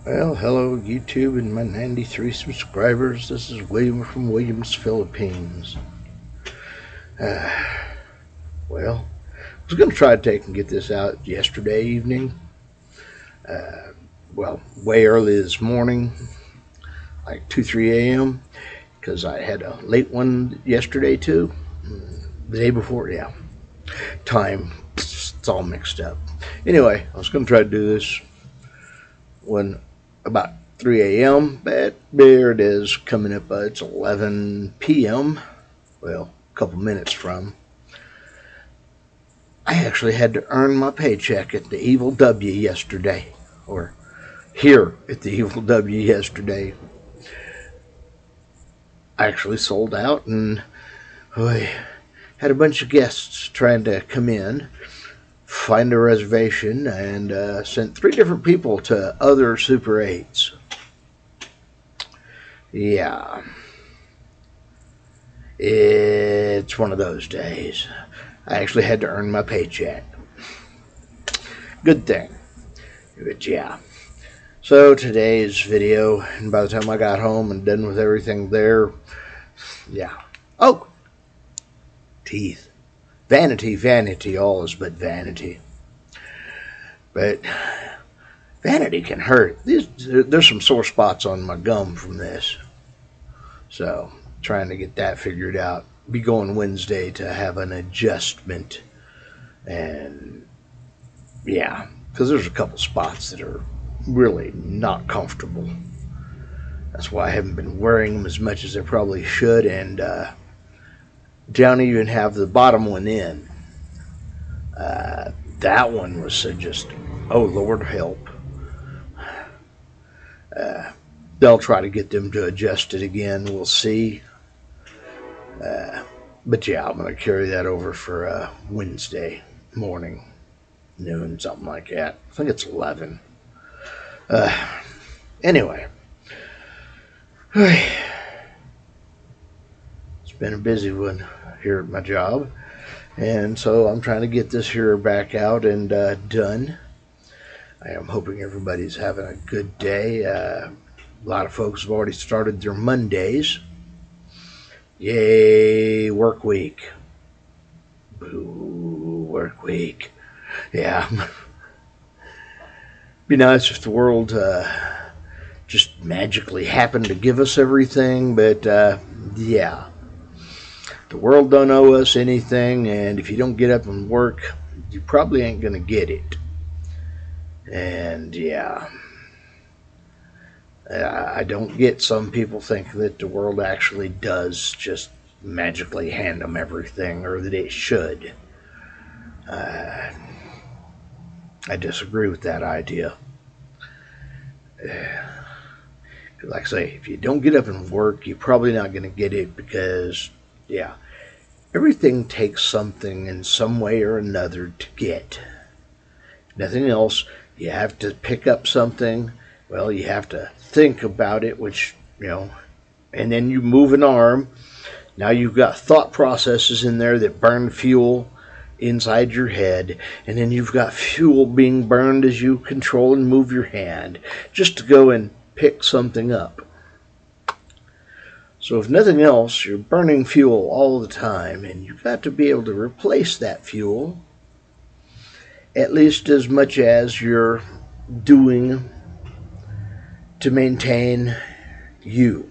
Well, hello YouTube and my 93 subscribers. This is William from Williams, Philippines. Uh, well, I was going to try to get this out yesterday evening. Uh, Way early this morning, like 2, 3 a.m., because I had a late one yesterday too. The day before, yeah. Time, it's all mixed up. Anyway, I was going to try to do this when about 3 a.m., but there it is coming up. It's 11 p.m. Well, a couple minutes from. I actually had to earn my paycheck at the Evil W yesterday, or here at the Evil W yesterday. I actually sold out, and I had a bunch of guests trying to come in, find a reservation, and sent 3 different people to other Super 8s. Yeah, it's one of those days. I actually had to earn my paycheck. Good thing. But yeah. So today's video, and by the time I got home and done with everything there, yeah. Oh! Teeth. Vanity, vanity, all is but vanity. But vanity can hurt. There's some sore spots on my gum from this. So, trying to get that figured out. Be going Wednesday to have an adjustment. And, yeah, because there's a couple spots that are really not comfortable. That's why I haven't been wearing them as much as I probably should. And don't even have the bottom one in. That one was just, oh, Lord help. They'll try to get them to adjust it again. We'll see. But yeah, I'm going to carry that over for Wednesday morning, noon, something like that. I think it's 11. Anyway. It's been a busy one here at my job. And so I'm trying to get this here back out and done. I am hoping everybody's having a good day. A lot of folks have already started their Mondays. Yay, work week. Boo, work week. Yeah. Be nice if the world just magically happened to give us everything, but yeah. The world don't owe us anything, and if you don't get up and work, you probably ain't going to get it. And yeah. I don't get some people think that the world actually does just magically hand them everything, or that it should. I disagree with that idea. Like I say, if you don't get up and work, you're probably not going to get it because, yeah, everything takes something in some way or another to get. If nothing else, you have to pick up something. Well, you have to think about it, which, and then you move an arm. Now you've got thought processes in there that burn fuel inside your head, and then you've got fuel being burned as you control and move your hand just to go and pick something up. So if nothing else, you're burning fuel all the time, and you've got to be able to replace that fuel at least as much as you're doing to maintain you.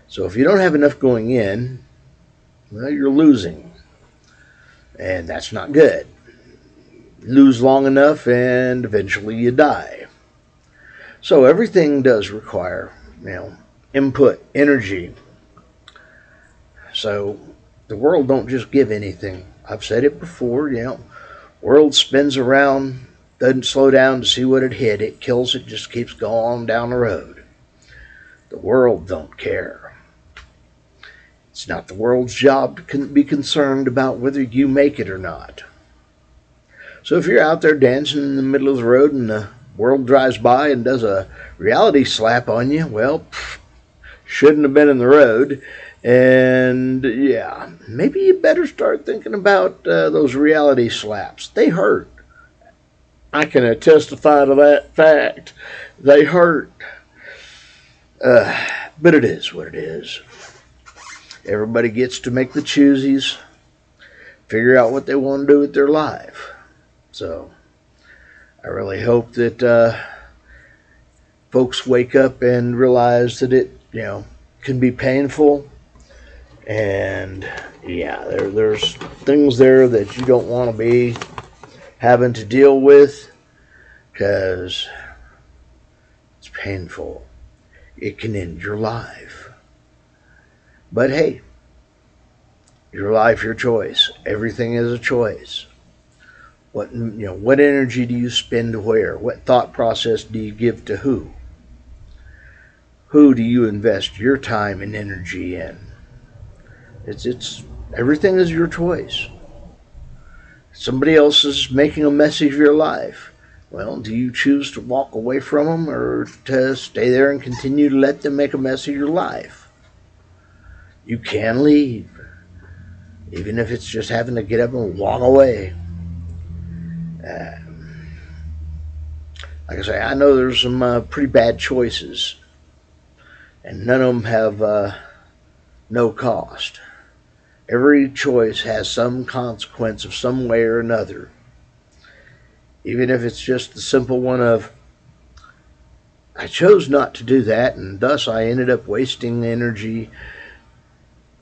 So if you don't have enough going in, well, you're losing. And that's not good. Lose long enough and eventually you die. So everything does require, input, energy. So the world don't just give anything. I've said it before, world spins around, doesn't slow down to see what it hit. It kills it, just keeps going down the road. The world don't care. It's not the world's job to be concerned about whether you make it or not. So if you're out there dancing in the middle of the road and the world drives by and does a reality slap on you, well, shouldn't have been in the road. And yeah, maybe you better start thinking about those reality slaps. They hurt. I can testify to that fact. They hurt. But it is what it is. Everybody gets to make the choosies, figure out what they want to do with their life. So I really hope that folks wake up and realize that it, can be painful. And yeah, there's things there that you don't want to be having to deal with because it's painful. It can end your life. But hey, your life, your choice. Everything is a choice. What energy do you spend where? What thought process do you give to who? Who do you invest your time and energy in? It's everything is your choice. Somebody else is making a mess of your life. Well, do you choose to walk away from them or to stay there and continue to let them make a mess of your life? You can leave, even if it's just having to get up and walk away. Like I say, I know there's some pretty bad choices, and none of them have no cost. Every choice has some consequence of some way or another. Even if it's just the simple one of, I chose not to do that, and thus I ended up wasting energy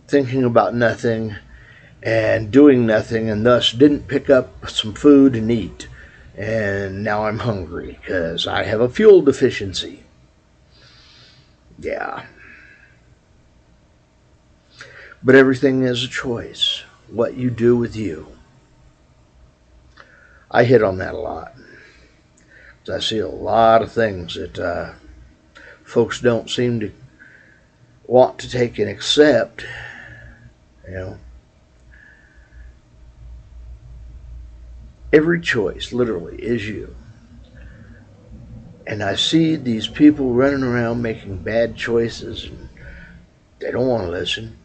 thinking about nothing and doing nothing, and thus didn't pick up some food and eat. And now I'm hungry because I have a fuel deficiency. Yeah. But everything is a choice. What you do with you. I hit on that a lot. I see a lot of things that folks don't seem to want to take and accept. Every choice, literally, is you. And I see these people running around making bad choices, and they don't want to listen.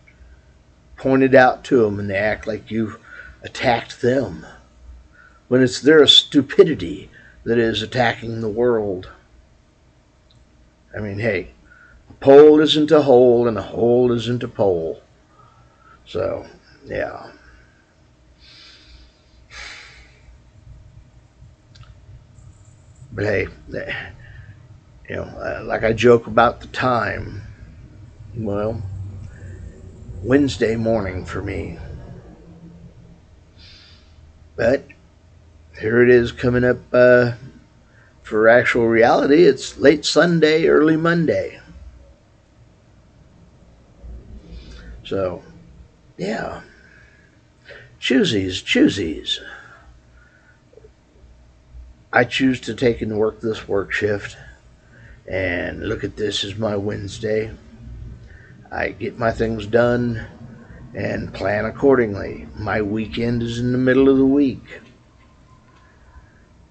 Point it out to them, and they act like you've attacked them, when it's their stupidity that is attacking the world. I mean, hey, a pole isn't a hole, and a hole isn't a pole. So, yeah. But hey, like I joke about the time. Well, Wednesday morning for me. But here it is coming up for actual reality. It's late Sunday, early Monday. So, yeah. Choosies. I choose to take and work this work shift and look at this as my Wednesday. I get my things done and plan accordingly. My weekend is in the middle of the week.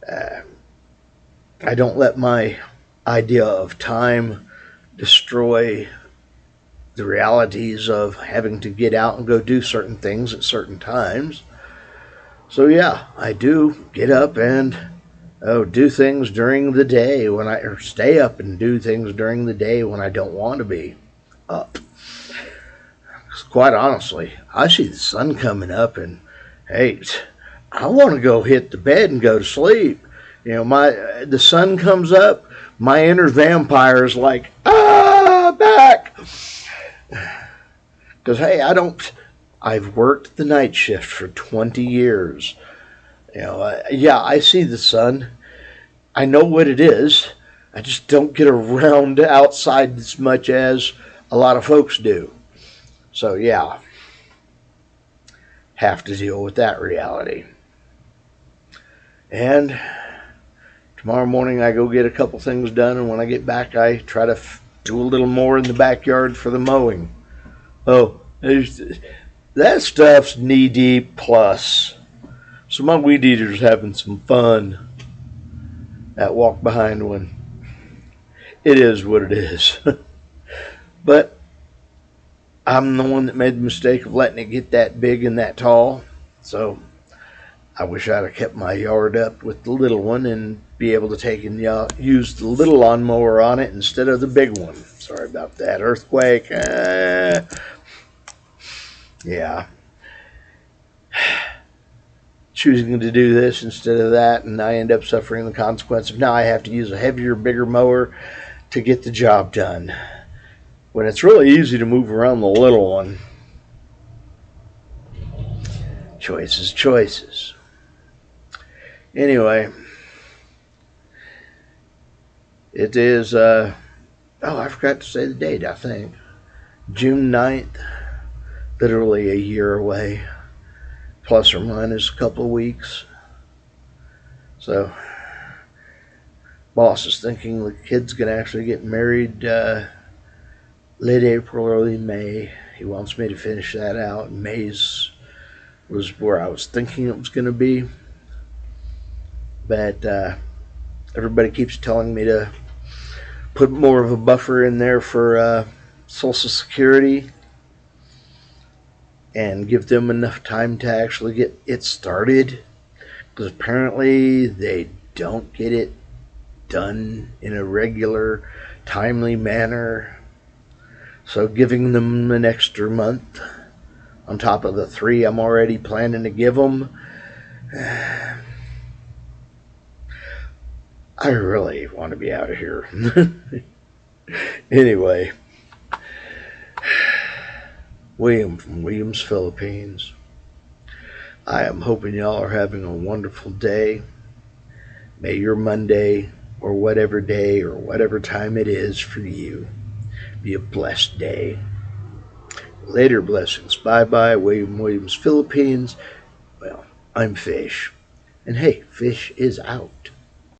I don't let my idea of time destroy the realities of having to get out and go do certain things at certain times. So yeah, I do get up and do things during the day or stay up and do things during the day when I don't want to be up. Quite honestly, I see the sun coming up and, hey, I want to go hit the bed and go to sleep. The sun comes up, my inner vampire is like, back. Because, hey, I've worked the night shift for 20 years. I see the sun. I know what it is. I just don't get around outside as much as a lot of folks do. So, yeah, have to deal with that reality. And tomorrow morning I go get a couple things done, and when I get back I try to do a little more in the backyard for the mowing. Oh, that stuff's knee-deep plus. So my weed eater's having some fun at walk behind one. It is what it is. But I'm the one that made the mistake of letting it get that big and that tall. So I wish I'd have kept my yard up with the little one and be able to take and use the little lawnmower on it instead of the big one. Sorry about that. Earthquake. Yeah. Choosing to do this instead of that, and I end up suffering the consequence of now I have to use a heavier, bigger mower to get the job done. When it's really easy to move around the little one. Choices, choices. Anyway, it is, I forgot to say the date, I think. June 9th, literally a year away, plus or minus a couple of weeks. So, boss is thinking the kid's going to actually get married late April, early May. He wants me to finish that out. May's was where I was thinking it was going to be. But everybody keeps telling me to put more of a buffer in there for Social Security and give them enough time to actually get it started, because apparently they don't get it done in a regular, timely manner. So giving them an extra month on top of the 3 I'm already planning to give them, I really want to be out of here. Anyway, William from Williams, Philippines. I am hoping y'all are having a wonderful day. May your Monday, or whatever day, or whatever time it is for you, be a blessed day. Later blessings. Bye-bye, William Williams, Philippines. Well, I'm Fish. And hey, Fish is out.